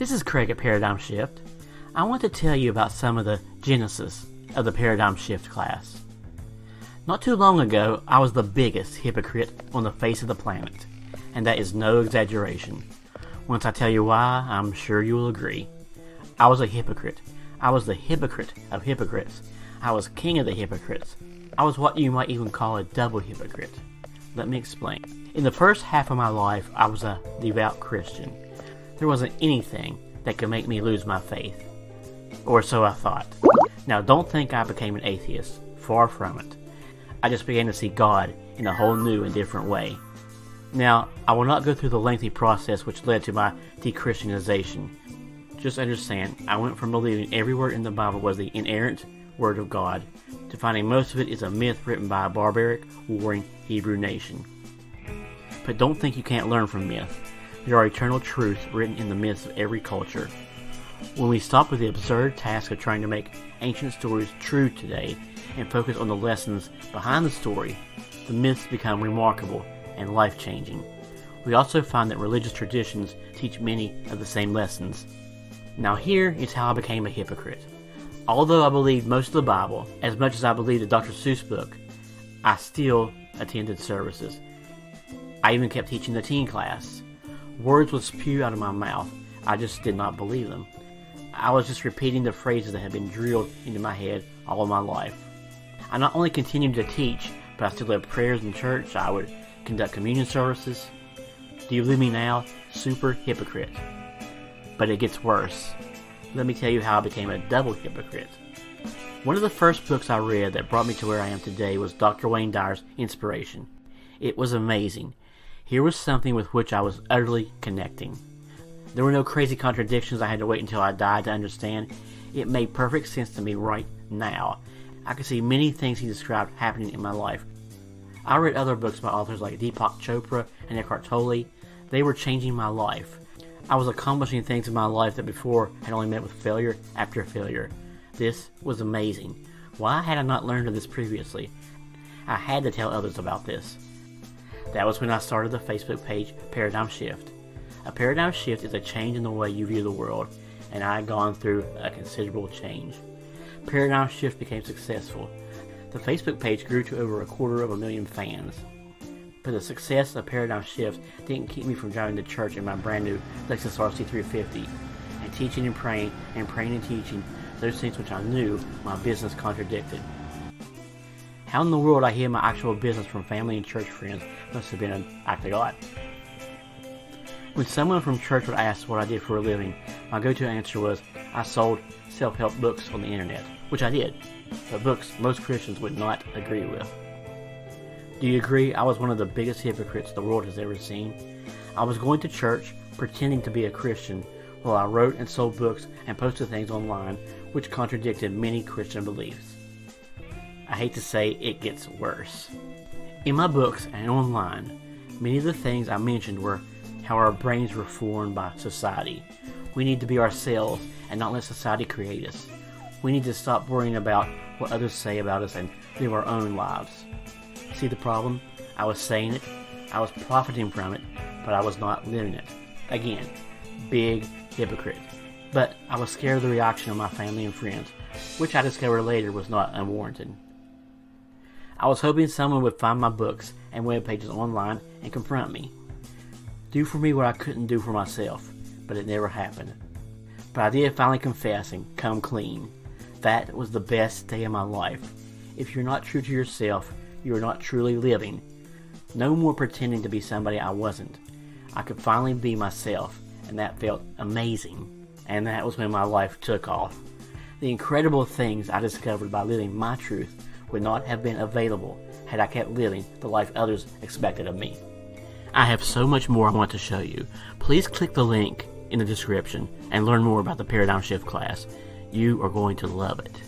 This is Craig at Paradigm Shift. I want to tell you about some of the genesis of the Paradigm Shift class. Not too long ago, I was the biggest hypocrite on the face of the planet, and that is no exaggeration. Once I tell you why, I'm sure you will agree. I was a hypocrite. I was the hypocrite of hypocrites. I was king of the hypocrites. I was what you might even call a double hypocrite. Let me explain. In the first half of my life, I was a devout Christian. There wasn't anything that could make me lose my faith. Or so I thought. Now, don't think I became an atheist. Far from it. I just began to see God in a whole new and different way. Now, I will not go through the lengthy process which led to my dechristianization. Just understand, I went from believing every word in the Bible was the inerrant Word of God to finding most of it is a myth written by a barbaric, warring Hebrew nation. But don't think you can't learn from myth. There are eternal truths written in the myths of every culture. When we stop with the absurd task of trying to make ancient stories true today and focus on the lessons behind the story, the myths become remarkable and life-changing. We also find that religious traditions teach many of the same lessons. Now here is how I became a hypocrite. Although I believed most of the Bible, as much as I believed the Dr. Seuss book, I still attended services. I even kept teaching the teen class. Words would spew out of my mouth. I just did not believe them. I was just repeating the phrases that had been drilled into my head all of my life. I not only continued to teach, but I still led prayers in church. I would conduct communion services. Do you believe me now? Super hypocrite. But it gets worse. Let me tell you how I became a double hypocrite. One of the first books I read that brought me to where I am today was Dr. Wayne Dyer's Inspiration. It was amazing. Here was something with which I was utterly connecting. There were no crazy contradictions I had to wait until I died to understand. It made perfect sense to me right now. I could see many things he described happening in my life. I read other books by authors like Deepak Chopra and Eckhart Tolle. They were changing my life. I was accomplishing things in my life that before had only met with failure after failure. This was amazing. Why had I not learned of this previously? I had to tell others about this. That was when I started the Facebook page Paradigm Shift. A paradigm shift is a change in the way you view the world, and I had gone through a considerable change. Paradigm Shift became successful. The Facebook page grew to over 250,000 fans. But the success of Paradigm Shift didn't keep me from driving to church in my brand new Lexus RC350 and teaching and praying and teaching those things which I knew my business contradicted. How in the world I hid my actual business from family and church friends must have been an act of God. When someone from church would ask what I did for a living, my go-to answer was, I sold self-help books on the internet, which I did, but books most Christians would not agree with. Do you agree I was one of the biggest hypocrites the world has ever seen? I was going to church, pretending to be a Christian, while I wrote and sold books and posted things online which contradicted many Christian beliefs. I hate to say it gets worse. In my books and online, many of the things I mentioned were how our brains were formed by society. We need to be ourselves and not let society create us. We need to stop worrying about what others say about us and live our own lives. See the problem? I was saying it, I was profiting from it, but I was not living it. Again, big hypocrite. But I was scared of the reaction of my family and friends, which I discovered later was not unwarranted. I was hoping someone would find my books and web pages online and confront me. Do for me what I couldn't do for myself, but it never happened. But I did finally confess and come clean. That was the best day of my life. If you're not true to yourself, you are not truly living. No more pretending to be somebody I wasn't. I could finally be myself, and that felt amazing. And that was when my life took off. The incredible things I discovered by living my truth would not have been available had I kept living the life others expected of me. I have so much more I want to show you. Please click the link in the description and learn more about the Paradigm Shift class. You are going to love it.